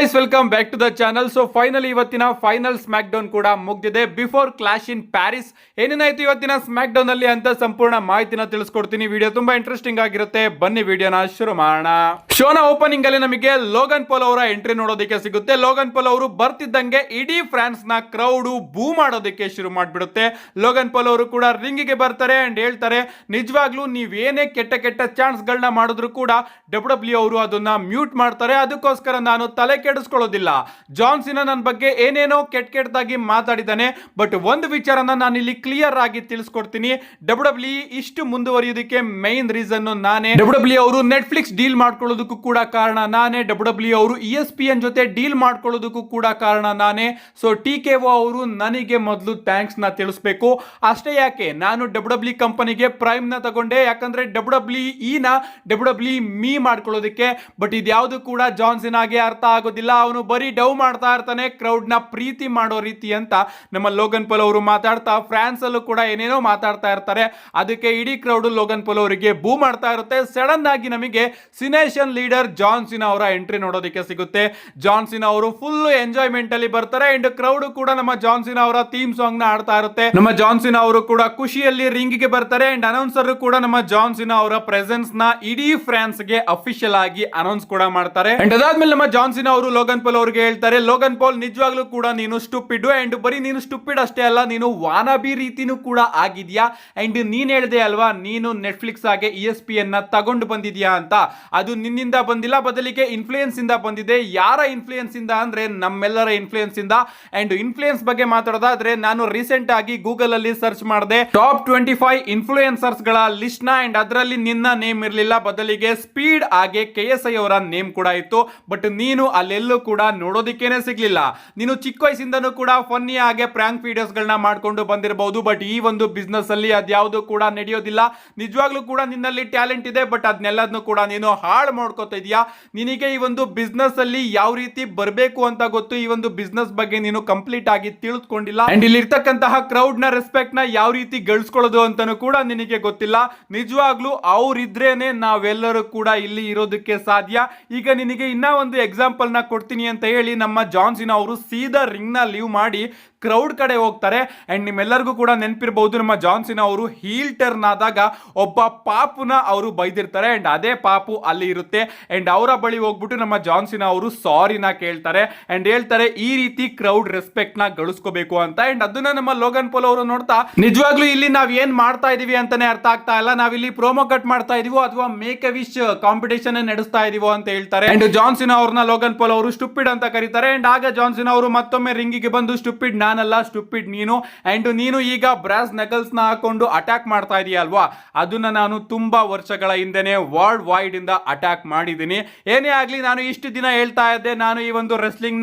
Guys, welcome back to the channel. So finally ಇವತ್ತಿನ final SmackDown ಕೂಡ ಮುಗ್ದಿದೆ. Before clash in Paris ಏನೇನಾಯ್ತು ಇವತ್ತಿನ ಸ್ಮ್ಯಾಕ್ ಡೌನ್ ಅಲ್ಲಿ ಅಂತ ಸಂಪೂರ್ಣ ಮಾಹಿತಿನ ತಿಳಿಸ್ಕೊಡ್ತೀನಿ. ವಿಡಿಯೋ ತುಂಬಾ ಇಂಟ್ರೆಸ್ಟಿಂಗ್ ಆಗಿರುತ್ತೆ. ಬನ್ನಿ ವಿಡಿಯೋನ ಶುರು ಮಾಡೋಣ. ಶೋನ ಓಪನಿಂಗ್ ಅಲ್ಲಿ ನಮಗೆ ಲೋಗನ್ ಪಾಲ್ ಅವರ ಎಂಟ್ರಿ ನೋಡೋದಕ್ಕೆ ಸಿಗುತ್ತೆ. ಲೋಗನ್ ಪಾಲ್ ಅವರು ಬರ್ತಿದ್ದಂಗೆ ಇಡೀ ಫ್ರಾನ್ಸ್ ನ ಕ್ರೌಡ್ ಬೂ ಮಾಡೋದಕ್ಕೆ ಶುರು ಮಾಡ್ಬಿಡುತ್ತೆ. ಲೋಗನ್ ಪಾಲ್ ಅವರು ಕೂಡ ರಿಂಗ್ ಗೆ ಬರ್ತಾರೆ ಅಂಡ್ ಹೇಳ್ತಾರೆ, ನಿಜವಾಗ್ಲೂ ನೀವೇನೇ ಕೆಟ್ಟ ಕೆಟ್ಟ ಚಾನ್ಸ್ ಗಳನ್ನ ಮಾಡಿದ್ರು ಕೂಡ ಡಬ್ಲ್ಯೂ ಅವರು ಅದನ್ನ ಮ್ಯೂಟ್ ಮಾಡ್ತಾರೆ. ಅದಕ್ಕೋಸ್ಕರ ನಾನು ತಲೆ ಕೆಡಿಸ್ಕೊಳ್ಳೋದಿಲ್ಲ. ಜಾನ್ ಸಿನಾ ನನ್ನ ಬಗ್ಗೆ ಏನೇನೋ ಕೆಟ್ಟದಾಗಿ ಮಾತಾಡಿದ್ದಾನೆ, ಬಟ್ ಒಂದು ವಿಚಾರನ ನಾನು ಇಲ್ಲಿ ಕ್ಲಿಯರ್ ಆಗಿ ತಿಳಿಸ್ಕೊಡ್ತೀನಿ. ಡಬ್ಲ್ಯೂ ಇಷ್ಟು ಮುಂದುವರಿಯೋದಕ್ಕೆ ಮೈನ್ ರೀಸನ್ ನಾನೇ. ಡಬ್ಲ್ಯೂ ಅವರು ನೆಟ್ಫ್ಲಿಕ್ಸ್ ಡೀಲ್ ಮಾಡ್ಕೊಳ್ಳೋದಕ್ಕೂ ಕೂಡ ಕಾರಣ ನಾನೇ. ಡಬ್ಲ್ಯೂ ಅವರು ESPN ಜೊತೆ ಡೀಲ್ ಮಾಡ್ಕೊಳ್ಳೋದಕ್ಕೂ ಕೂಡ ಕಾರಣ ನಾನೇ. ಸೊ TKO ಅವರು ನನಗೆ ಮೊದಲು ಥ್ಯಾಂಕ್ಸ್ ನ ತಿಳಿಸ್ಬೇಕು. ಅಷ್ಟೇ ಯಾಕೆ, ನಾನು ಡಬ್ಲ್ಯೂ ಕಂಪನಿಗೆ ಪ್ರೈಮ್ ನ ತಗೊಂಡೆ, ಯಾಕಂದ್ರೆ WWE ನ ಡಬ್ಲ್ಯೂ ಮೀ ಮಾಡ್ಕೊಳ್ಳೋದಕ್ಕೆ. ಬಟ್ ಇದ್ಯಾವುದು ಕೂಡ ಜಾನ್ ಸಿನಾಗೆ ಅರ್ಥ ಆಗೋದಿಲ್ಲ. ಅವನು ಬರೀ ಡವ್ ಮಾಡ್ತಾ ಇರ್ತಾನೆ, ಕ್ರೌಡ್ ನ ಪ್ರೀತಿ ಮಾಡೋ ರೀತಿ ಅಂತ ನಮ್ಮ ಲೋಗನ್ ಪಾಲ್ ಅವರು ಮಾತಾಡ್ತಾ ಫ್ರಾನ್ಸ್ ಅಲ್ಲೂ ಕೂಡ ಏನೇನೋ ಮಾತಾಡ್ತಾ ಇರ್ತಾರೆ. ಅದಕ್ಕೆ ಇಡೀ ಕ್ರೌಡ್ ಲೋಗನ್ ಪಾಲ್ ಅವರಿಗೆ ಬೂ ಮಾಡ್ತಾ ಇರುತ್ತೆ. ಸಡನ್ ಆಗಿ ನಮಗೆ ಸಿನೇಷನ್ ಲೀಡರ್ ಜಾನ್ ಸಿನಾ ಅವರ ಎಂಟ್ರಿ ನೋಡೋದಕ್ಕೆ ಸಿಗುತ್ತೆ. ಜಾನ್ ಸಿನಾ ಅವರು ಫುಲ್ ಎಂಜಾಯ್ಮೆಂಟ್ ಅಲ್ಲಿ ಬರ್ತಾರೆ ಅಂಡ್ ಕ್ರೌಡ್ ಕೂಡ ನಮ್ಮ ಜಾನ್ ಸಿನಾ ಅವರ ಥೀಮ್ ಸಾಂಗ್ ನ ಆಡ್ತಾ ಇರುತ್ತೆ. ನಮ್ಮ ಜಾನ್ ಸಿನಾ ಅವರು ಕೂಡ ಖುಷಿಯಲ್ಲಿ ರಿಂಗ್ ಗೆ ಬರ್ತಾರೆ ಅಂಡ್ ಅನೌನ್ಸರ್ ಕೂಡ ನಮ್ಮ ಜಾನ್ ಸಿನಾ ಅವರ ಪ್ರೆಸೆನ್ಸ್ ನ ಇಡೀ ಫ್ರಾನ್ಸ್ ಗೆ ಅಫಿಷಿಯಲ್ ಆಗಿ ಅನೌನ್ಸ್ ಕೂಡ ಮಾಡ್ತಾರೆ. ಅಂಡ್ ಅದಾದ್ಮೇಲೆ ನಮ್ಮ ಜಾನ್ ಸಿನಾ ಅವರು ಲೋಗನ್ ಪಾಲ್ ಅವರಿಗೆ ಹೇಳ್ತಾರೆ, ಲೋಗನ್ ಪಾಲ್ ನಿಜವಾಗ್ಲೂ ಕೂಡ ನೀನು ಸ್ಟುಪಿಡ್ ಅಂಡ್ ಬರೀ ನೀನು ಸ್ಟುಪಿಡ್ ಅಷ್ಟೇ ಅಲ್ಲ, ನೀನು ವಾನಬಿ ರೀತಿನೂ ಕೂಡ ಆಗಿದ್ಯಾ. ಅಂಡ್ ನೀನ್ ಹೇಳ್ದೆ ಅಲ್ವಾ, ನೀನು ನೆಟ್ಫ್ಲಿಕ್ಸ್ ಆಗಿ ESPN ನ ತಗೊಂಡು ಬಂದಿದ್ಯಾ ಅಂತ. ಅದು ನಿನ್ನಿಂದ ಬಂದಿಲ್ಲ, ಬದಲಿಗೆ ಇನ್ಫ್ಲೂಯೆನ್ಸ್ ಇಂದ ಬಂದಿದೆ. ಯಾರ ಇನ್ಫ್ಲೂಯೆನ್ಸ್ ಇಂದ ಅಂದ್ರೆ ನಮ್ಮೆಲ್ಲರ ಇನ್ಫ್ಲೂಯೆನ್ಸ್ ಇಂದ. ಅಂಡ್ ಇನ್ಫ್ಲೂಯೆನ್ಸ್ ಬಗ್ಗೆ ಮಾತಾಡೋದಾದ್ರೆ ನಾನು ರೀಸೆಂಟ್ ಆಗಿ ಗೂಗಲ್ ಅಲ್ಲಿ ಸರ್ಚ್ ಮಾಡಿದೆ ಟಾಪ್ 25 ಇನ್ಫ್ಲೂಯೆನ್ಸರ್ಸ್ ಗಳ ಲಿಸ್ಟ್ ನ, ಅಂಡ್ ಅದರಲ್ಲಿ ನಿನ್ನ ನೇಮ್ ಇರಲಿಲ್ಲ, ಬದಲಿಗೆ ಸ್ಪೀಡ್ ಆಗಿ KSI ಅವರ ನೇಮ್ ಕೂಡ ಇತ್ತು. ಬಟ್ ನೀನು ಅಲ್ಲೆಲ್ಲೂ ಕೂಡ ನೋಡೋದಿಕ್ಕೇನೆ ಸಿಗ್ಲಿಲ್ಲ. ನೀನು ಚಿಕ್ಕ ವಯಸ್ಸಿಂದನೂ ಕೂಡ ಫನ್ನಿ ಆಗಿ ಪ್ರಾಂಕ್ ವಿಡಿಯೋಸ್ ಗಳನ್ನ ಮಾಡ್ಕೊಂಡು ಬಂದಿರಬಹುದು, ಬಟ್ ಈ ಒಂದು ಬಿಸ್ನೆಸ್ ಅಲ್ಲಿ ಅದ್ಯಾವುದು ಕೂಡ ನಡೆಯೋದಿಲ್ಲ. ನಿಜವಾಗ್ಲೂ ಕೂಡ ನಿನ್ನಲ್ಲಿ ಟ್ಯಾಲೆಂಟ್ ಇದೆ, ಬಟ್ ಅದನ್ನೆಲ್ಲದನ್ನು ಕೂಡ ನೀನು ಹಾಳು ಮಾಡ್ಕೋತಾ ಇದೀಯಾ. ನಿನಗೆ ಈ ಒಂದು ಬಿಸ್ನೆಸ್ ಅಲ್ಲಿ ಯಾವ ರೀತಿ ಬರಬೇಕು ಅಂತ ಗೊತ್ತು, ಈ ಒಂದು ಬಿಸ್ನೆಸ್ ಬಗ್ಗೆ ನೀನು ಕಂಪ್ಲೀಟ್ ಆಗಿ ತಿಳಿದುಕೊಂಡಿಲ್ಲ. ಅಂಡ್ ಇಲ್ಲಿ ಇರ್ತಕ್ಕಂತಹ ಕ್ರೌಡ್ ನ ರೆಸ್ಪೆಕ್ಟ್ ನ ಯಾವ ರೀತಿ ಗಳಿಸ್ಕೊಳ್ಳೋದು ಅಂತಾನು ಕೂಡ ನಿನಗೆ ಗೊತ್ತಿಲ್ಲ. ನಿಜವಾಗ್ಲೂ ಅವ್ರಿದ್ರೇನೆ ನಾವೆಲ್ಲರೂ ಕೂಡ ಇಲ್ಲಿ ಇರೋದಕ್ಕೆ ಸಾಧ್ಯ. ಈಗ ನಿನಗೆ ಇನ್ನ ಒಂದು ಎಕ್ಸಾಂಪಲ್ ನ ಕೊಡ್ತೀನಿ ಅಂತ ಹೇಳಿ ನಮ್ಮ ಜಾನ್ ಸಿನಾ ಅವರು ಸೀದಾ ರಿಂಗ್ ನ ಲೀವ್ ಮಾಡಿ ಕ್ರೌಡ್ ಕಡೆ ಹೋಗ್ತಾರೆ. ಅಂಡ್ ನಿಮ್ಮೆಲ್ಲರಿಗೂ ಕೂಡ ನೆನಪಿರಬಹುದು, ನಮ್ಮ ಜಾನ್ ಸಿನಾ ಅವರು ಹೀಲ್ ಟರ್ನ್ ಆದಾಗ ಒಬ್ಬ ಪಾಪುನ ಅವರು ಬೈದಿರ್ತಾರೆ ಅಂಡ್ ಅದೇ ಪಾಪು ಅಲ್ಲಿ ಇರುತ್ತೆ. ಅಂಡ್ ಅವರ ಬಳಿ ಹೋಗ್ಬಿಟ್ಟು ನಮ್ಮ ಜಾನ್ ಸಿನಾ ಅವರು ಸಾರಿನ ಕೇಳ್ತಾರೆ ಅಂಡ್ ಹೇಳ್ತಾರೆ ಈ ರೀತಿ ಕ್ರೌಡ್ ರೆಸ್ಪೆಕ್ಟ್ ನ ಗಳಿಸ್ಕೋಬೇಕು ಅಂತ. ಅಂಡ್ ಅದನ್ನ ನಮ್ಮ ಲೋಗನ್ ಪಾಲ್ ಅವರು ನೋಡ್ತಾ, ನಿಜವಾಗ್ಲೂ ಇಲ್ಲಿ ನಾವ್ ಏನ್ ಮಾಡ್ತಾ ಇದೀವಿ ಅಂತಾನೆ ಅರ್ಥ ಆಗ್ತಾ ಇಲ್ಲ, ನಾವಿಲ್ಲಿ ಪ್ರೋಮೋ ಕಟ್ ಮಾಡ್ತಾ ಇದೀವೋ ಅಥವಾ ಮೇಕ್ ಎ ವಿಶ್ ಕಾಂಪಿಟೇಷನ್ ನಡೆಸ್ತಾ ಇದೀವೋ ಅಂತ ಹೇಳ್ತಾರೆ. ಅಂಡ್ ಜಾನ್ ಸಿನಾ ಅವ್ರನ್ನ ಲೋಗನ್ ಪಾಲ್ ಅವರು ಸ್ಟುಪಿಡ್ ಅಂತ ಕರೀತಾರೆ. ಅಂಡ್ ಆಗ ಜಾನ್ ಸಿನಾ ಅವರು ಮತ್ತೊಮ್ಮೆ ರಿಂಗಿಗೆ ಬಂದು, ಸ್ಟುಪಿಡ್ ನಾನಲ್ಲ, ಸ್ಟುಪಿಡ್ ನೀನು. ಅಂಡ್ ನೀನು ಈಗ ಬ್ರಾಸ್ ನಕಲ್ಸ್ ನ ಹಾಕೊಂಡು ಅಟ್ಯಾಕ್ ಮಾಡ್ತಾ ಇದೀಯ ಅಲ್ವಾ, ಅದನ್ನ ನಾನು ತುಂಬಾ ವರ್ಷಗಳ ಹಿಂದೆನೆ ವರ್ಲ್ಡ್ ವೈಡ್ ಇಂದ ಅಟ್ಯಾಕ್ ಮಾಡಿದ್ದೀನಿ. ಏನೇ ಆಗ್ಲಿ, ನಾನು ಇಷ್ಟು ದಿನ ಹೇಳ್ತಾ ಇದ್ದೆ ನಾನು ಈ ಒಂದು ರೆಸ್ಲಿಂಗ್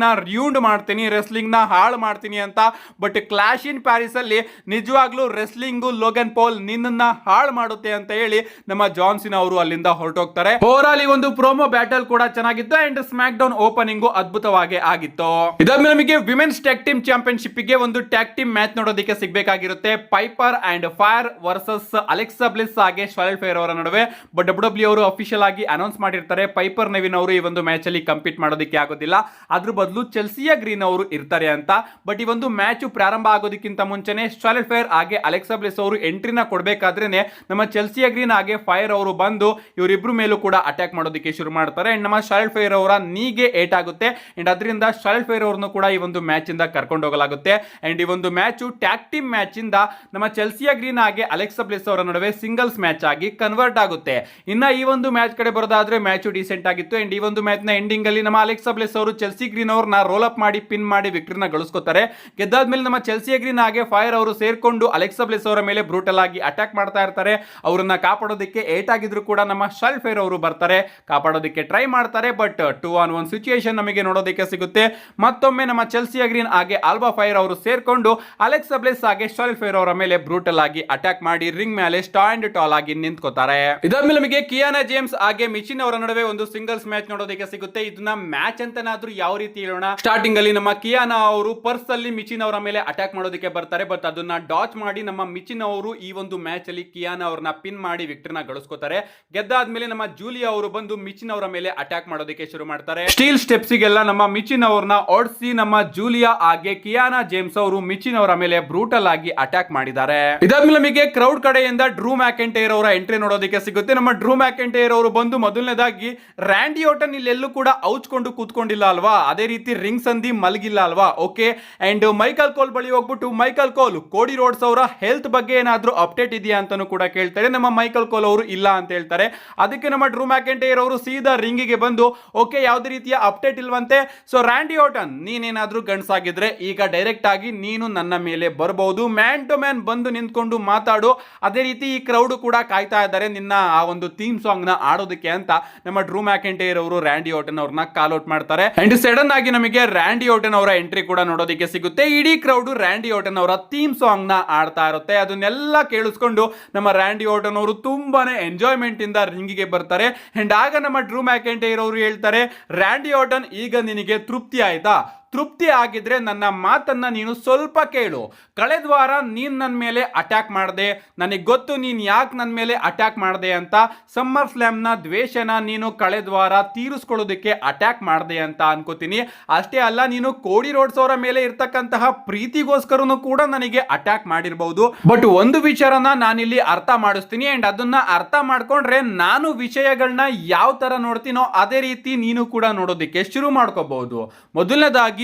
ನ ರಿಯೂಂಡ್ ಮಾಡ್ತೀನಿ, ರೆಸ್ಲಿಂಗ್ ನ ಹಾಳು ಮಾಡ್ತೀನಿ ಅಂತ. ಬಟ್ ಕ್ಲಾಶ್ ಇನ್ ಪ್ಯಾರಿಸ್ ಅಲ್ಲಿ ನಿಜವಾಗ್ಲೂ ರೆಸ್ಲಿಂಗ್ ಲೋಗನ್ ಪಾಲ್ ನಿನ್ನನ್ನ ಹಾಳು ಮಾಡುತ್ತೆ ಅಂತ ಹೇಳಿ ನಮ್ಮ ಜಾನ್ ಸಿನಾ ಅವರು ಅಲ್ಲಿಂದ ಹೊರಟೋಗ್ತಾರೆ. ಓವರ್ ಆಲ್ ಈ ಒಂದು ಪ್ರೋಮೋ ಬ್ಯಾಟಲ್ ಕೂಡ ಚೆನ್ನಾಗಿತ್ತು ಅಂಡ್ ಸ್ಮ್ಯಾಕ್ ಡೌನ್ ಓಪನಿಂಗ್ ಅದ್ಭುತವಾಗಿ ಆಗಿತ್ತು. ಇದಾದ್ಮೇಲೆ ನಮಗೆ ವಿಮೆನ್ಸ್ ಟ್ಯಾಗ್ ಟೀಮ್ ಚಾಂಪಿಯನ್ಶಿಪ್ ಗೆ ಒಂದು ಟ್ಯಾಗ್ ಟೀಮ್ ಮ್ಯಾಚ್ ನೋಡೋದಕ್ಕೆ ಸಿಗಬೇಕಾಗಿರುತ್ತೆ. Piper and fire versus Alexa Bliss ಹಾಗೆ ಶಾರ್ಲೆಟ್ ಫ್ಲೇರ್ ಅವರ ನಡುವೆ. ಬಟ್ ಡಬ್ಲ್ಯೂ ಅವರು ಅಫಿಷಿಯಲ್ ಆಗಿ ಅನೌನ್ಸ್ ಮಾಡಿರ್ತಾರೆ, ಪೈಪರ್ ನೆವಿನ್ ಅವರು ಈ ಒಂದು ಮ್ಯಾಚ್ ಅಲ್ಲಿ ಕಂಪೀಟ್ ಮಾಡೋದಕ್ಕೆ ಆಗೋದಿಲ್ಲ, ಅದ್ರ ಬದಲು ಚೆಲ್ಸಿಯಾ ಗ್ರೀನ್ ಅವರು ಇರ್ತಾರೆ ಅಂತ. ಬಟ್ ಈ ಒಂದು ಮ್ಯಾಚ್ ಪ್ರಾರಂಭ ಆಗೋದಕ್ಕಿಂತ ಮುಂಚೆನೆ ಶಾರ್ಲೆಟ್ ಫ್ಲೇರ್ ಹಾಗೆ ಅಲೆಕ್ಸಾ ಬ್ಲಿಸ್ ಅವರು ಎಂಟ್ರಿನ ಕೊಡಬೇಕಾದ್ರೇನೆ ನಮ್ಮ ಚೆಲ್ಸಿಯಾ ಗ್ರೀನ್ ಹಾಗೆ ಫೈರ್ ಅವರು ಬಂದು ಇವರಿಬ್ರು ಮೇಲೂ ಕೂಡ ಅಟ್ಯಾಕ್ ಮಾಡೋದಕ್ಕೆ ಶುರು ಮಾಡ್ತಾರೆ. ಅಂಡ್ ನಮ್ಮ ಶಾರ್ಲೆಟ್ ಫ್ಲೇರ್ ಅವರ ನೀಗೆ ಏಟ್ ಆಗುತ್ತೆ ಅಂಡ್ ಅದರಿಂದ ಶಾರ್ಲೆಟ್ ಫ್ಲೇರ್ ಅವರನ್ನು ಕೂಡ ಈ ಒಂದು ಮ್ಯಾಚ್ ಇಂದ ಕರ್ಕೊಂಡು ಹೋಗಲಾಗುತ್ತೆ. ಅಂಡ್ ಈ ಒಂದು ಮ್ಯಾಚ್ ಟ್ಯಾಗ್ ಟೀಮ್ ಮ್ಯಾಚ್ ಇಂದ ನಮ್ಮ ಚೆಲ್ಸಿಯಾ ಗ್ರೀನ್ ಹಾಗೆ ಅಲೆಕ್ಸಾ ಬ್ಲಿಸ್ ಅವರ ನಡುವೆ ಸಿಂಗಲ್ಸ್ ಮ್ಯಾಚ್ ಆಗಿ ಕನ್ವರ್ಟ್ ಆಗುತ್ತೆ. ಇನ್ನ ಈ ಒಂದು ಮ್ಯಾಚ್ ಕಡೆ ಬರೋದಾದ್ರೆ ಮ್ಯಾಚ್ ಡಿಸೆಂಟ್ ಆಗಿತ್ತು. ಅಂಡ್ ಈ ಒಂದು ಮ್ಯಾಚ್ ನ ಎಂಡಿಂಗ್ ಅಲ್ಲಿ ನಮ್ಮ ಅಲೆಕ್ಸಾ ಬ್ಲಿಸ್ ಅವರು ಚೆಲ್ಸಿ ಗ್ರೀನ್ ಅವ್ರನ್ನ ರೋಲ್ ಅಪ್ ಮಾಡಿ ಪಿನ್ ಮಾಡಿ ವಿಕ್ಟರಿನ ಗಳಿಸ್ಕೊತಾರೆ. ಗೆದ್ದಾದ್ಮೇಲೆ ನಮ್ಮ ಚೆಲ್ಸಿಯಾ ಗ್ರೀನ್ ಹಾಗೆ ಫೈರ್ ಅವರು ಸೇರ್ಕೊಂಡು ಅಲೆಕ್ಸಾ ಬ್ಲಿಸ್ ಅವರ ಮೇಲೆ ಬ್ರೂಟಲ್ ಆಗಿ ಅಟ್ಯಾಕ್ ಮಾಡ್ತಾ ಇರ್ತಾರೆ. ಅವರನ್ನ ಕಾಪಾಡೋದಕ್ಕೆ ಏಟ್ ಆಗಿದ್ರು ಕೂಡ ನಮ್ಮ ಶಾರ್ಲೆಟ್ ಫ್ಲೇರ್ ಅವರು ಬರ್ತಾರೆ, ಕಾಪಾಡೋದಕ್ಕೆ ಟ್ರೈ ಮಾಡ್ತಾರೆ. ಬಟ್ 2-on-1 ಸಿಚುಯೇಷನ್ ನಮಗೆ ನೋಡೋದಕ್ಕೆ ಸಿಗುತ್ತೆ. ಮತ್ತೊಮ್ಮೆ ನಮ್ಮ ಚೆಲ್ಸಿಯಾ ಗ್ರೀನ್ ಹಾಗೆ ಆಲ್ಬಾ ಫೈರ್ ಅವರು ಸೇರ್ಕೊಂಡು ಅಲೆಕ್ಸಾ ಬ್ಲೆಸ್ ಹಾಗೆ ಶಾರ್ಲೆಟ್ ಫ್ಲೇರ್ ಅವರ ಮೇಲೆ ಬ್ರೂಟಲ್ ಆಗಿ ಅಟ್ಯಾಕ್ ಮಾಡಿ ರಿಂಗ್ ಮೇಲೆ ಸ್ಟಾಂಡ್ ಟಾಲ್ ಆಗಿ ನಿಂತ್ಕೋತಾರೆ. ಇದಾದ್ಮೇಲೆ ನಮಗೆ ಕಿಯಾನಾ ಜೇಮ್ಸ್ ಹಾಗೆ ಮಿಚಿನ್ ಅವರ ನಡುವೆ ಒಂದು ಸಿಂಗಲ್ಸ್ ಮ್ಯಾಚ್ ನೋಡೋದಕ್ಕೆ ಸಿಗುತ್ತೆ. ಇದನ್ನ ಮ್ಯಾಚ್ ಅಂತನಾದ್ರೂ ಯಾವ ರೀತಿ ಹೇಳೋಣ, ಸ್ಟಾರ್ಟಿಂಗ್ ಅಲ್ಲಿ ನಮ್ಮ ಕಿಯಾನಾ ಅವರು ಪರ್ಸ್ ಅಲ್ಲಿ ಮಿಚಿನ್ ಅವರ ಮೇಲೆ ಅಟ್ಯಾಕ್ ಮಾಡೋದಕ್ಕೆ ಬರ್ತಾರೆ. ಬಟ್ ಅದನ್ನ ಡಾಚ್ ಮಾಡಿ ನಮ್ಮ ಮಿಚಿನ್ ಅವರು ಈ ಒಂದು ಮ್ಯಾಚ್ ಅಲ್ಲಿ ಕಿಯಾನಾ ಅವರನ್ನ ಪಿನ್ ಮಾಡಿ ವಿಕ್ಟರಿನ ಗಳಿಸ್ಕೋತಾರೆ. ಗೆದ್ದಾದ್ಮೇಲೆ ನಮ್ಮ ಜೂಲಿಯಾ ಅವರು ಬಂದು ಮಿಚಿನ್ ಅವರ ಮೇಲೆ ಅಟ್ಯಾಕ್ ಮಾಡೋದಕ್ಕೆ ಶುರು ಮಾಡ್ತಾರೆ. ಸ್ಟೀಲ್ ಸ್ಟೆಪ್ಸ್ ಗೆಲ್ಲ ನಮ್ಮ ಮಿಚಿನ್ ಅವರನ್ನ ಓಡಿಸಿ ನಮ್ಮ ಜೂಲಿಯಾ ಹಾಗೆ ಕಿಯಾನಾ ಜೇಮ್ಸ್ ಅವರು ಮಿಚಿನ್ ಅವರ ಮೇಲೆ ಬ್ರೂಟಲ್ ಆಗಿ ಅಟ್ಯಾಕ್ ಮಾಡಿದ್ದಾರೆ. ಇದಾದ್ಮೇಲೆ ನಮಗೆ ಕ್ರೌಡ್ ಕಡೆಯಿಂದ ಡ್ರೂ ಮ್ಯಾಕೆಂಟೈರ್ ಅವರ ಎಂಟ್ರಿ ನೋಡೋದಕ್ಕೆ ಸಿಗುತ್ತೆ. ನಮ್ಮ ಡ್ರೂ ಮ್ಯಾಕೆಂಟೈರ್ ಅವರು ಬಂದು ಮೊದಲನೇದಾಗಿ ರ್ಯಾಂಡಿ ಆರ್ಟನ್ ಇಲ್ಲೆಲ್ಲೂ ಕೂಡ ಔಚ್ಕೊಂಡು ಕೂತ್ಕೊಂಡಿಲ್ಲ ಅಲ್ವಾ, ಅದೇ ರೀತಿ ರಿಂಗ್ ಸಂಧಿ ಮಲಗಿಲ್ಲ ಅಲ್ವಾ, ಓಕೆ. ಅಂಡ್ ಮೈಕಲ್ ಕೋಲ್ ಬಳಿ ಹೋಗ್ಬಿಟ್ಟು ಮೈಕಲ್ ಕೋಲ್ ಕೋಡಿ ರೋಡ್ಸ್ ಅವರ ಹೆಲ್ತ್ ಬಗ್ಗೆ ಏನಾದ್ರೂ ಅಪ್ಡೇಟ್ ಇದೆಯಾ ಅಂತಾನು ಕೂಡ ಕೇಳ್ತಾರೆ. ನಮ್ಮ ಮೈಕಲ್ ಕೋಲ್ ಅವರು ಇಲ್ಲ ಅಂತ ಹೇಳ್ತಾರೆ. ಅದಕ್ಕೆ ನಮ್ಮ ಡ್ರೂ ಮ್ಯಾಕೆಂಟೈರ್ ಅವರು ಸೀದಾ ರಿಂಗಿಗೆ ಬಂದು ಓಕೆ ಯಾವುದೇ ರೀತಿಯ ಅಪ್ಡೇಟ್ ಇಲ್ವಂತೆ, ಸೊ ರ್ಯಾಂಡಿ ಆರ್ಟನ್ ನೀನೇನಾದ್ರೂ ಗಂಡ್ಸಾಗಿದ್ರೆ ಈಗ ಡೈರೆಕ್ಟ್ ಆಗಿ ನೀನು ನನ್ನ ಮೇಲೆ ಬರಬಹುದು, ಮ್ಯಾನ್ ಟು ಮ್ಯಾನ್ ಬಂದು ನಿಂತ್ಕೊಂಡು ಮಾತಾಡು. ಅದೇ ರೀತಿ ಈ ಕ್ರೌಡ್ ಕೂಡ ಕಾಯ್ತಾ ಇದ್ದಾರೆ ನಿನ್ನ ಆ ಒಂದು ಥೀಮ್ ಸಾಂಗ್ ನ ಆಡೋದಕ್ಕೆ ಅಂತ ನಮ್ಮ ಡ್ರೂ ಮ್ಯಾಕೆಂಟೈರ್ ಅವರು ರ್ಯಾಂಡಿ ಆರ್ಟನ್ ಅವ್ರನ್ನ ಕಾಲ್ ಔಟ್ ಮಾಡ್ತಾರೆ. ಅಂಡ್ ಸಡನ್ ಆಗಿ ನಮಗೆ ರ್ಯಾಂಡಿ ಆರ್ಟನ್ ಅವರ ಎಂಟ್ರಿ ಕೂಡ ನೋಡೋದಕ್ಕೆ ಸಿಗುತ್ತೆ. ಇಡೀ ಕ್ರೌಡ್ ರ್ಯಾಂಡಿ ಆರ್ಟನ್ ಅವರ ಥೀಮ್ ಸಾಂಗ್ ನ ಆಡ್ತಾ ಇರುತ್ತೆ. ಅದನ್ನೆಲ್ಲ ಕೇಳಿಸ್ಕೊಂಡು ನಮ್ಮ ರ್ಯಾಂಡಿ ಆರ್ಟನ್ ಅವರು ತುಂಬಾನೇ ಎಂಜಾಯ್ಮೆಂಟ್ ಇಂದ ರಿಂಗಿಗೆ ಬರ್ತಾರೆ. ಅಂಡ್ ಆಗ ನಮ್ಮ ಡ್ರೂ ಮ್ಯಾಕೆಂಟೈರ್ ಅವರು ಹೇಳ್ತಾರೆ, ರ್ಯಾಂಡಿ ಆರ್ಟನ್ ಈಗ ನಿನಗೆ ತೃಪ್ತಿ ಆಯ್ತಾ? ತೃಪ್ತಿ ಆಗಿದ್ರೆ ನನ್ನ ಮಾತನ್ನ ನೀನು ಸ್ವಲ್ಪ ಕೇಳು. ಕಳೆದ ವಾರ ನೀನ್ ನನ್ನ ಮೇಲೆ ಅಟ್ಯಾಕ್ ಮಾಡಿದೆ, ನನಗೆ ಗೊತ್ತು ನೀನ್ ಯಾಕೆ ನನ್ನ ಮೇಲೆ ಅಟ್ಯಾಕ್ ಮಾಡಿದೆ ಅಂತ. ಸಮ್ಮರ್ ಸ್ಲ್ಯಾಮ್ ನ ದ್ವೇಷನ ನೀನು ಕಳೆದ ವಾರ ತೀರಿಸ್ಕೊಳ್ಳೋದಕ್ಕೆ ಅಟ್ಯಾಕ್ ಮಾಡಿದೆ ಅಂತ ಅನ್ಕೋತೀನಿ. ಅಷ್ಟೇ ಅಲ್ಲ, ನೀನು ಕೋಡಿ ರೋಡ್ಸ್ ಅವರ ಮೇಲೆ ಇರ್ತಕ್ಕಂತಹ ಪ್ರೀತಿಗೋಸ್ಕರನು ಕೂಡ ನನಗೆ ಅಟ್ಯಾಕ್ ಮಾಡಿರಬಹುದು. ಬಟ್ ಒಂದು ವಿಚಾರನ ನಾನಿಲ್ಲಿ ಅರ್ಥ ಮಾಡಿಸ್ತೀನಿ. ಅಂಡ್ ಅದನ್ನ ಅರ್ಥ ಮಾಡ್ಕೊಂಡ್ರೆ ನಾನು ವಿಷಯಗಳನ್ನ ಯಾವ ತರ ನೋಡ್ತೀನೋ ಅದೇ ರೀತಿ ನೀನು ಕೂಡ ನೋಡೋದಕ್ಕೆ ಶುರು ಮಾಡ್ಕೋಬಹುದು. ಮೊದಲನೇದಾಗಿ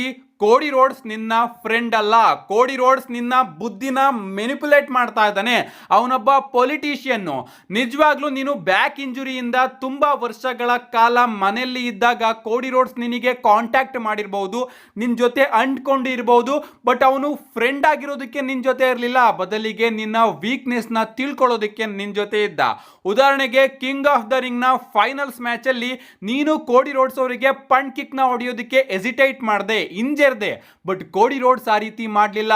ಕೋಡಿ ರೋಡ್ಸ್ ನಿನ್ನ ಫ್ರೆಂಡ್ ಅಲ್ಲ. ಕೋಡಿ ರೋಡ್ಸ್ ನಿನ್ನ ಬುದ್ಧಿನ ಮೆನಿಪುಲೇಟ್ ಮಾಡ್ತಾ ಇದ್ದಾನೆ. ಅವನೊಬ್ಬ ಪೊಲಿಟಿಷಿಯನ್. ನಿಜವಾಗ್ಲೂ ನೀನು ಬ್ಯಾಕ್ ಇಂಜುರಿಯಿಂದ ತುಂಬಾ ವರ್ಷಗಳ ಕಾಲ ಮನೆಯಲ್ಲಿ ಇದ್ದಾಗ ಕೋಡಿ ರೋಡ್ಸ್ ನಿನಗೆ ಕಾಂಟ್ಯಾಕ್ಟ್ ಮಾಡಿರಬಹುದು, ನಿನ್ ಜೊತೆ ಅಂಟ್ಕೊಂಡು ಇರಬಹುದು. ಬಟ್ ಅವನು ಫ್ರೆಂಡ್ ಆಗಿರೋದಕ್ಕೆ ನಿನ್ ಜೊತೆ ಇರಲಿಲ್ಲ, ಬದಲಿಗೆ ನಿನ್ನ ವೀಕ್ನೆಸ್ ನ ತಿಳ್ಕೊಳ್ಳೋದಕ್ಕೆ ನಿನ್ ಜೊತೆ ಇದ್ದ. ಉದಾಹರಣೆಗೆ ಕಿಂಗ್ ಆಫ್ ದ ರಿಂಗ್ ನ ಫೈನಲ್ಸ್ ಮ್ಯಾಚ್ ಅಲ್ಲಿ ನೀನು ಕೋಡಿ ರೋಡ್ಸ್ ಅವರಿಗೆ ಪಂಡ್ ಕಿಕ್ ನ ಹೊಡೆಯೋದಕ್ಕೆ ಎಸಿಟೇಟ್ ಮಾಡಿದೆ, ಇಂಜರ್ದೆ. ಬಟ್ ಕೋಡಿ ರೋಡ್ಸ್ ಆ ರೀತಿ ಮಾಡಲಿಲ್ಲ.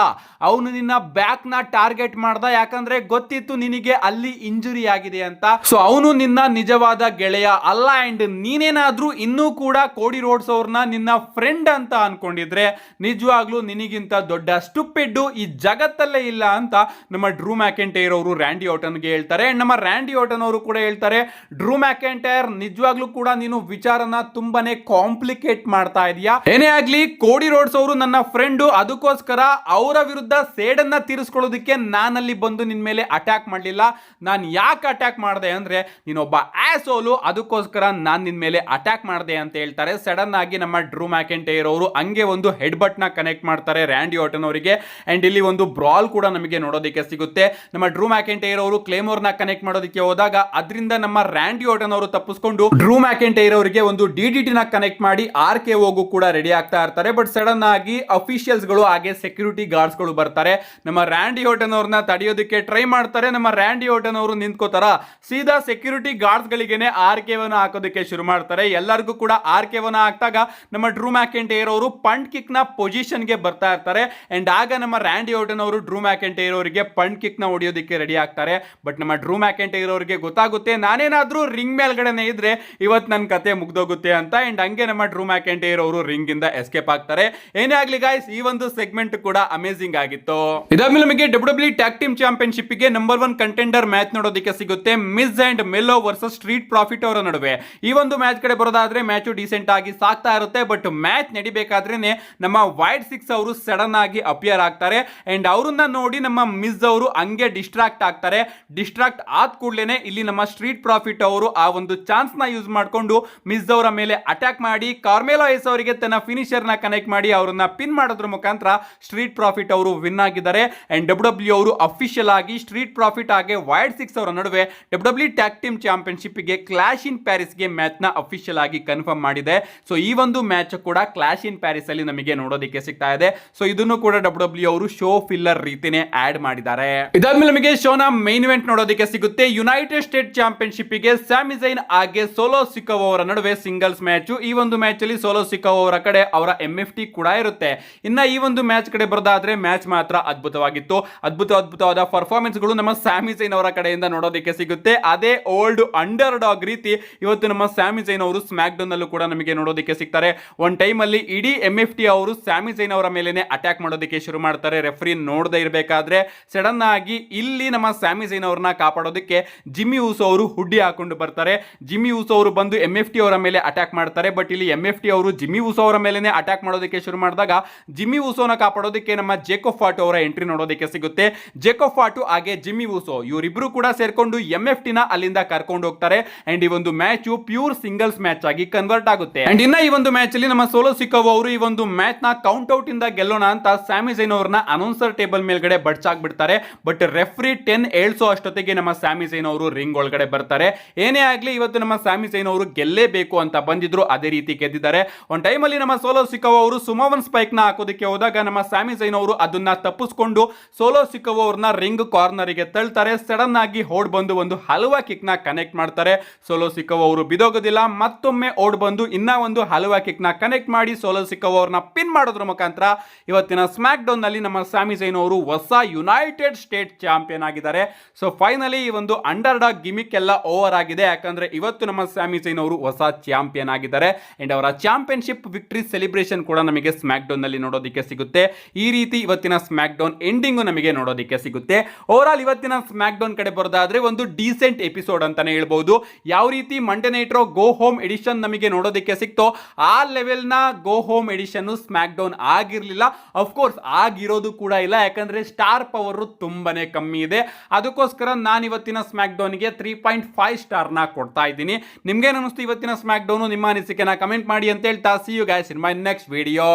ಅವನು ನಿನ್ನ ಬ್ಯಾಕ್ ನ ಟಾರ್ಗೆಟ್ ಮಾಡ್ದ, ಯಾಕಂದ್ರೆ ಗೊತ್ತಿತ್ತು ನಿನಗೆ ಅಲ್ಲಿ ಇಂಜುರಿ ಆಗಿದೆ ಅಂತ. ಸೊ ಅವನು ನಿನ್ನ ನಿಜವಾದ ಗೆಳೆಯ ಅಲ್ಲ. ಅಂಡ್ ನೀನೇನಾದ್ರೂ ಇನ್ನೂ ಕೂಡ ಕೋಡಿ ರೋಡ್ಸ್ ಅವ್ರನ್ನ ನಿನ್ನ ಫ್ರೆಂಡ್ ಅಂತ ಅನ್ಕೊಂಡಿದ್ರೆ ನಿಜವಾಗ್ಲೂ ನಿನಗಿಂತ ದೊಡ್ಡ ಸ್ಟುಪಿಡ್ ಈ ಜಗತ್ತಲ್ಲೇ ಇಲ್ಲ ಅಂತ ನಮ್ಮ ಡ್ರೂ ಮ್ಯಾಕೆಂಟೈರ್ ಅವರು ರ್ಯಾಂಡಿ ಆರ್ಟನ್ಗೆ ಹೇಳ್ತಾರೆ. ನಮ್ಮ ರ್ಯಾಂಡಿ ಆರ್ಟನ್ ಅವರು ಕೂಡ ಹೇಳ್ತಾರೆ, ಡ್ರೂ ಮ್ಯಾಕೆಂಟೈರ್ ನಿಜವಾಗ್ಲೂ ಕೂಡ ನೀನು ವಿಚಾರನ ತುಂಬಾನೇ ಕಾಂಪ್ಲಿಕೇಟ್ ಮಾಡ್ತಾ ಇದೀಯಾ. ಏನೇ ಆಗ್ಲಿ, ಕೋಡಿ ರೋಡ್ಸ್ ಅವರು ನನ್ನ ಫ್ರೆಂಡು, ಅದಕ್ಕೋಸ್ಕರ ಅವರ ವಿರುದ್ಧ ಸೇಡನ್ನ ತೀರಿಸ್ಕೊಳ್ಳೋದಕ್ಕೆ ನಾನಲ್ಲಿ ಬಂದು ನಿನ್ ಮೇಲೆ ಅಟ್ಯಾಕ್ ಮಾಡಲಿಲ್ಲ. ನಾನು ಯಾಕೆ ಅಟ್ಯಾಕ್ ಮಾಡಿದೆ ಅಂದ್ರೆ ನೀನೊಬ್ಬ ಆಸೋಲು, ಅದಕ್ಕೋಸ್ಕರ ನಾನು ನಿನ್ ಮೇಲೆ ಅಟ್ಯಾಕ್ ಮಾಡಿದೆ ಅಂತ ಹೇಳ್ತಾರೆ. ಸಡನ್ ಆಗಿ ನಮ್ಮ ಡ್ರೂ ಮ್ಯಾಕೆಂಟೈರ್ ಅವರು ಹಂಗೆ ಒಂದು ಹೆಡ್ ಬಟ್ ನ ಕನೆಕ್ಟ್ ಮಾಡ್ತಾರೆ ರ್ಯಾಂಡಿ ಆರ್ಟನ್ ಅವರಿಗೆ. ಅಂಡ್ ಇಲ್ಲಿ ಒಂದು ಬ್ರಾಲ್ ಕೂಡ ನಮಗೆ ನೋಡೋದಕ್ಕೆ ಸಿಗುತ್ತೆ. ನಮ್ಮ ಡ್ರೂ ಮ್ಯಾಕೆಂಟೈರ್ ಅವರು ಕ್ಲೇಮೋರ್ ನ ಕನೆಕ್ಟ್ ಮಾಡೋದಕ್ಕೆ ಹೋದಾಗ ಅದರಿಂದ ನಮ್ಮ ರ್ಯಾಂಡಿ ಆರ್ಟನ್ ಅವರು ತಪ್ಪಿಸ್ಕೊಂಡು ಡ್ರೂ ಮ್ಯಾಕೆಂಟೈರ್ ಅವರಿಗೆ ಒಂದು ಡಿಡಿಟಿ ನ ಕನೆಕ್ಟ್ ಮಾಡಿ ಆರ್ಕೆ ಹೋಗು ಕೂಡ ರೆಡಿ ಆಗ್ತಾ ಇರ್ತಾರೆ. ಬಟ್ ಸಡನ್ ಆಗಿ ಅಫಿಷಿಯಲ್ಸ್ ಗಳು ಹಾಗೆ ಸೆಕ್ಯೂರಿಟಿ ಗಾರ್ಡ್ಸ್ ಗಳು ಬರ್ತಾರೆ. ನಮ್ಮ ರ್ಯಾಂಡಿ ಆರ್ಟನ್ ಅವ್ರನ್ನ ತಡೆಯೋದಕ್ಕೆ ಟ್ರೈ ಮಾಡ್ತಾರೆ. ನಮ್ಮ ರ್ಯಾಂಡಿ ಆರ್ಟನ್ ಅವರು ನಿಂತ್ಕೋತಾರ, ಸೀದಾ ಸೆಕ್ಯೂರಿಟಿ ಗಾರ್ಡ್ಸ್ ಗಳಿಗೆನೆ ಆರ್ಕೆವನ್ನ ಹಾಕೋದಕ್ಕೆ ಶುರು ಮಾಡ್ತಾರೆ. ಎಲ್ಲರಿಗೂ ಕೂಡ ಆರ್ಕೆವನ್ನ ಹಾಕ್ದಾಗ ನಮ್ಮ ಡ್ರೂ ಮ್ಯಾಕೆಂಟೈರ್ ಅವರು ಪಂಡ್ ಕಿಕ್ ನ ಪೊಸಿಷನ್ ಗೆ ಬರ್ತಾ ಇರ್ತಾರೆ. ಅಂಡ್ ಆಗ ನಮ್ಮ ರ್ಯಾಂಡಿ ಆರ್ಟನ್ ಅವರು ಡ್ರೂ ಮ್ಯಾಕೆಂಟೈರ್ ಅವರಿಗೆ ಪಂಡ್ ಕಿಕ್ ನ ಹೊಡೆಯೋದಕ್ಕೆ ರೆಡಿ ಆಗ್ತಾರೆ. ಬಟ್ ನಮ್ಮ ಡ್ರೂ ಮ್ಯಾಕೆಂಟೈರ್ ಅವರಿಗೆ ಗೊತ್ತಾಗುತ್ತೆ ನಾನೇನಾದ್ರೂ ರಿಂಗ್ ಮೇಲ್ಗಡೆನೆ ಇದ್ರೆ ಇವತ್ತು ನನ್ನ ಕತೆ ಮುಗ್ದೋಗುತ್ತೆ ಅಂತ. ಅಂಡ್ ಹಂಗೆ ನಮ್ಮ ಡ್ರೂ ಮ್ಯಾಕೆಂಟೈರ್ ಅವರು ರಿಂಗ್ ಇಂದ ಎಸ್ಕೇಪ್ ಆಗ್ತಾರೆ. ಏನೇ ಆಗ್ಲಿ ಗೈಸ್, ಈ ಒಂದು ಸೆಗ್ಮೆಂಟ್ ಕೂಡ ಅಮೇಜಿಂಗ್ ಆಗಿತ್ತು. ಇದಾದ್ಮೇಲೆ ನಮಗೆ ಡಬ್ಲ್ಯೂ ಟ್ಯಾಗ್ ಟೀಮ್ ಚಾಂಪಿಯನ್ಶಿಪ್ ಗೆ ನಂಬರ್ 1 ಕಂಟೆಂಡರ್ ಮ್ಯಾಚ್ ನೋಡೋದಕ್ಕೆ ಸಿಗುತ್ತೆ. ಮಿಸ್ ಅಂಡ್ ಮೆಲ್ಲೋ ವರ್ಸಸ್ ಸ್ಟ್ರೀಟ್ ಪ್ರಾಫಿಟ್ ಅವರ ನಡುವೆ. ಈ ಒಂದು ಮ್ಯಾಚ್ ಕಡೆ ಬರೋದಾದ್ರೆ ಮ್ಯಾಚ್ ಡಿಸೆಂಟ್ ಆಗಿ ಸಾಕ್ತಾ ಇರುತ್ತೆ. ಬಟ್ ಮ್ಯಾಚ್ ನಡಿಬೇಕಾದ್ರೇನೆ ನಮ್ಮ ವೈಡ್ 6 ಅವರು ಸಡನ್ ಆಗಿ ಅಪಿಯರ್ ಆಗ್ತಾರೆ. ಅಂಡ್ ಅವ್ರನ್ನ ನೋಡಿ ನಮ್ಮ ಮಿಸ್ ಅವರು ಹಂಗೆ ಡಿಸ್ಟ್ರಾಕ್ಟ್ ಆಗ್ತಾರೆ. ಡಿಸ್ಟ್ರಾಕ್ಟ್ ಆದ ಕೂಡಲೇ ಇಲ್ಲಿ ನಮ್ಮ ಸ್ಟ್ರೀಟ್ ಪ್ರಾಫಿಟ್ ಅವರು ಆ ಒಂದು ಚಾನ್ಸ್ ನ ಯೂಸ್ ಮಾಡಿಕೊಂಡು ಮಿಸ್ ಅವರ ಮೇಲೆ ಅಟ್ಯಾಕ್ ಮಾಡಿ ಕಾರ್ಮೆಲೋ ಎಸ್ ಅವರಿಗೆ ತನ್ನ ಫಿನಿಶರ್ ನ ಕನೆಕ್ಟ್ ಮಾಡಿ ಅವರನ್ನ ಪಿನ್ ಮಾಡೋದ್ರ ಮುಖಾಂತರ ಸ್ಟ್ರೀಟ್ ಪ್ರಾಫಿಟ್ ಅವರು ವಿನ್ ಆಗಿದ್ದಾರೆ. ಅಂಡ್ ಡಬ್ಲ್ಯೂ ಅವರು ಅಫಿಷಿಯಲ್ ಆಗಿ ಸ್ಟ್ರೀಟ್ ಪ್ರಾಫಿಟ್ ಹಾಗೆ ವೈಡ್ 6 ಅವರ ನಡುವೆ ಡಬ್ಲ್ಯೂ ಟ್ಯಾಗ್ ಟೀಮ್ ಚಾಂಪಿಯನ್ಶಿಪ್ ಗೆ ಕ್ಲಾಶ್ ಇನ್ ಪ್ಯಾರಿಸ್ ಗೆ ಮ್ಯಾಚ್ ನ ಅಫಿಷಿಯಲ್ ಆಗಿ ಕನ್ಫರ್ಮ್ ಮಾಡಿದೆ. ಸೊ ಈ ಒಂದು ಮ್ಯಾಚ್ ಕೂಡ ಕ್ಲಾಶ್ ಇನ್ ಪ್ಯಾರಿಸ್ ಅಲ್ಲಿ ನಮಗೆ ನೋಡೋದಕ್ಕೆ ಸಿಗ್ತಾ ಇದೆ. ಸೊ ಇದನ್ನು ಕೂಡ ಡಬ್ಲ್ಯೂ ಅವರು ಶೋ ಫಿಲ್ಲರ್ ರೀತಿನೇ ಆಡ್ ಮಾಡಿದ್ದಾರೆ. ಇದಾದ್ಮೇಲೆ ನಮಗೆ ಶೋನ ಮೈನ್ ಇವೆಂಟ್ ನೋಡೋದಕ್ಕೆ ಸಿಗುತ್ತೆ. ಯುನೈಟೆಡ್ ಸ್ಟೇಟ್ ಚಾಂಪಿಯನ್ಶಿಪ್ ಗೆ ಸ್ಯಾಮಿ ಝೈನ್ ಹಾಗೆ ಸೋಲೋ ಸಿಕೋವಾ ಅವರ ನಡುವೆ ಸಿಂಗಲ್ಸ್ ಮ್ಯಾಚ್. ಈ ಒಂದು ಮ್ಯಾಚ್ ಅಲ್ಲಿ ಸೋಲೋ ಸಿಕೋವಾ ಅವರ ಕಡೆ ಅವರ MFT ಕೂಡ ಇರುತ್ತೆ. ಇನ್ನ ಈ ಒಂದು ಮ್ಯಾಚ್ ಕಡೆ ಬರೋದಾದ್ರೆ ಮ್ಯಾಚ್ ಮಾತ್ರ ಅದ್ಭುತವಾದ ಪರ್ಫಾರ್ಮೆನ್ಸ್ಗಳು ನಮ್ಮ ಸ್ಯಾಮಿ ಝೈನ್ ಅವರ ಕಡೆಯಿಂದ ನೋಡೋದಕ್ಕೆ ಸಿಗುತ್ತೆ. ಅದೇ ಓಲ್ಡ್ ಅಂಡರ್ ಡಾಗ್ ರೀತಿ ಇವತ್ತು ನಮ್ಮ ಸ್ಯಾಮಿ ಝೈನ್ ಅವರು ಸ್ಮ್ಯಾಕ್ ಡೌನ್ ಅಲ್ಲೂ ಕೂಡ ನಮಗೆ ನೋಡೋದಕ್ಕೆ ಸಿಗ್ತಾರೆ. ಒಂದ್ ಟೈಮ್ ಅಲ್ಲಿ ಇಡೀ MFT ಅವರು ಸ್ಯಾಮಿ ಝೈನ್ ಅವರ ಮೇಲೆನೆ ಅಟ್ಯಾಕ್ ಮಾಡೋದಕ್ಕೆ ಶುರು ಮಾಡ್ತಾರೆ. ರೆಫ್ರಿ ನೋಡದೇ ಇರಬೇಕಾದ್ರೆ ಸಡನ್ ಆಗಿ ಇಲ್ಲಿ ನಮ್ಮ ಸ್ಯಾಮಿ ಝೈನ್ ಅವರನ್ನ ಕಾಪಾಡೋದಕ್ಕೆ ಜಿಮ್ಮಿ ಊಸೋ ಅವರು ಹುಡ್ಡಿ ಹಾಕೊಂಡು ಬರ್ತಾರೆ. ಜಿಮ್ಮಿ ಊಸೋ ಅವರು ಬಂದು MFT ಅವರ ಮೇಲೆ ಅಟ್ಯಾಕ್ ಮಾಡ್ತಾರೆ. ಬಟ್ ಇಲ್ಲಿ MFT ಅವರು ಜಿಮ್ಮಿ ಊಸೋ ಅವರ ಮೇಲೆನೆ ಅಟ್ಯಾಕ್ ಮಾಡೋದಕ್ಕೆ ಶುರು ಮಾಡಿದಾಗ ಜಿಮ್ಮಿ ಊಸೋನ ಕಾಪಾಡೋದಕ್ಕೆ ನಮ್ಮ ಜೇಕೋಬ್ ಫಾಟು ಅವರ ಎಂಟ್ರಿ ನೋಡೋದಕ್ಕೆ ಸಿಗುತ್ತೆ. ಜೇಕೋಬ್ ಫಾಟು ಹಾಗೆ ಜಿಮ್ಮಿ ಊಸೋ ಇವರಿಬ್ರು ಕೂಡ ಸೇರ್ಕೊಂಡು MFT ನ ಅಲ್ಲಿಂದ ಕರ್ಕೊಂಡು ಹೋಗ್ತಾರೆ. ಅಂಡ್ ಈ ಒಂದು ಮ್ಯಾಚ್ ಪ್ಯೂರ್ ಸಿಂಗಲ್ಸ್ ಮ್ಯಾಚ್ ಆಗಿ ಕನ್ವರ್ಟ್ ಆಗುತ್ತೆ. ಅಂಡ್ ಇನ್ನ ಈ ಒಂದು ಮ್ಯಾಚ್ ಅಲ್ಲಿ ನಮ್ಮ ಸೋಲೋ ಸಿಕೋವಾ ಅವರು ಈ ಒಂದು ಮ್ಯಾಚ್ ನ ಕೌಂಟ್ ಔಟ್ ಇಂದ ಗೆಲ್ಲೋಣ ಅಂತ ಸ್ಯಾಮಿ ಝೈನ್ ಅವರನ್ನ ಅನೌನ್ಸರ್ ಟೇಬಲ್ ಮೇಲ್ಗಡೆ ಬಡ್ಚಾಕ್ ಬಿಡ್ತಾರೆ. ಬಟ್ ರೆಫ್ರಿ 10 ಏಳ್ಸೋ ಅಷ್ಟೊತ್ತಿಗೆ ನಮ್ಮ ಸ್ಯಾಮಿ ಝೈನ್ ಅವರು ರಿಂಗ್ ಒಳಗಡೆ ಬರ್ತಾರೆ. ಏನೇ ಆಗ್ಲಿ ಇವತ್ತು ನಮ್ಮ ಸ್ಯಾಮಿ ಝೈನ್ ಅವರು ಗೆಲ್ಲೇಬೇಕು ಅಂತ ಬಂದಿದ್ರು, ಅದೇ ರೀತಿ ಗೆದ್ದಿದ್ದಾರೆ. ಒಂದ್ ಟೈಮ್ ಅಲ್ಲಿ ನಮ್ಮ ಸೋಲೋ ಸಿಕೋವಾ ಅವರು ಸುಮೋವನ್ ಸ್ಪೈಕ್ ನ ಹಾಕೋದಕ್ಕೆ ಹೋದಾಗ ನಮ್ಮ ಸ್ಯಾಮಿ ಝೈನ್ ಅವರು ಅದನ್ನ ತಪ್ಪಿಸ್ಕೊಂಡು ಸೋಲೋ ಸಿಕೋವಾ ಅವ್ರನ್ನ ರಿಂಗ್ ಕಾರ್ನರ್ ಗೆ ತಳ್ತಾರೆ. ಸಡನ್ ಆಗಿ ಓಡ್ ಬಂದು ಒಂದು ಹಲವಾ ಕಿಕ್ ನ ಕನೆಕ್ಟ್ ಮಾಡ್ತಾರೆ. ಸೋಲೋ ಸಿಕೋವಾ ಅವರು ಬಿದೋಗೋದಿಲ್ಲ, ಮತ್ತೊಮ್ಮೆ ಓಡ್ ಬಂದು ಇನ್ನ ಒಂದು ಹಲವಾ ಕಿಕ್ ನ ಕನೆಕ್ಟ್ ಮಾಡಿ ಸೋಲೋ ಸಿಕೋವಾ ಅವ್ರನ್ನ ಪಿನ್ ಮಾಡೋದ್ರ ಮುಖಾಂತರ ಇವತ್ತಿನ ಸ್ಮ್ಯಾಕ್ ಡೌನ್ ನಲ್ಲಿ ನಮ್ಮ ಸ್ಯಾಮಿ ಝೈನ್ ಅವರು ಹೊಸ ಯುನೈಟೆಡ್ ಸ್ಟೇಟ್ ಚಾಂಪಿಯನ್ ಆಗಿದ್ದಾರೆ. ಸೊ ಫೈನಲಿ ಈ ಒಂದು ಅಂಡರ್ ಡಾಗ್ ಗಿಮಿಕ್ ಎಲ್ಲ ಓವರ್ ಆಗಿದೆ. ಯಾಕಂದ್ರೆ ಇವತ್ತು ನಮ್ಮ ಸ್ಯಾಮಿ ಝೈನ್ ಅವರು ಹೊಸ ಚಾಂಪಿಯನ್ ಆಗಿದ್ದಾರೆ. ಅಂಡ್ ಅವರ ಚಾಂಪಿಯನ್ಶಿಪ್ ವಿಕ್ಟರಿ ಸೆಲೆಬ್ರೇಷನ್ ಕೂಡ ನಮಗೆ ಸ್ಮ್ಯಾಕ್ ಡೌನ್ ನಲ್ಲಿ ನೋಡೋದಕ್ಕೆ ಸಿಗುತ್ತೆ. ಈ ರೀತಿ ಇವತ್ತಿನ ಸ್ಮ್ಯಾಕ್ ಡೌನ್ ಎಂಡಿಂಗ್ ನಮಗೆ ನೋಡೋದಕ್ಕೆ ಸಿಗುತ್ತೆ. ಓವರ್ ಆಲ್ ಇವತ್ತಿನ ಸ್ಮ್ಯಾಕ್ ಡೌನ್ ಕಡೆ ಬರೋದಾದ್ರೆ ಒಂದು ಡೀಸೆಂಟ್ ಎಪಿಸೋಡ್ ಅಂತಾನೆ ಹೇಳ್ಬಹುದು. ಯಾವ ರೀತಿ Monday night Raw go home edition ನಮಗೆ ನೋಡೋದಕ್ಕೆ ಸಿಕ್ತೋ ಆ ಲೆವೆಲ್ ನ go home edition SmackDown ಆಗಿರ್ಲಿಲ್ಲ. ಅಫ್ಕೋರ್ಸ್ ಆಗಿರೋದು ಕೂಡ ಇಲ್ಲ, ಯಾಕಂದ್ರೆ ಸ್ಟಾರ್ ಪವರ್ ತುಂಬಾನೇ ಕಮ್ಮಿ ಇದೆ. ಅದಕ್ಕೋಸ್ಕರ ನಾನು ಇವತ್ತಿನ ಸ್ಮ್ಯಾಕ್ ಡೌನ್ಗೆ 3.5 ಸ್ಟಾರ್ ನ ಕೊಡ್ತಾ ಇದ್ದೀನಿ. ನಿಮ್ಗೆ ಅನಿಸ್ತು ಇವತ್ತಿನ ಸ್ಮ್ಯಾಕ್ ಡೌನ್? ನಿಮ್ಮ ಅನಿಸಿಕೆನ ಕಮೆಂಟ್ ಮಾಡಿ ಅಂತ ಹೇಳ್ತಾ see you guys in my next video.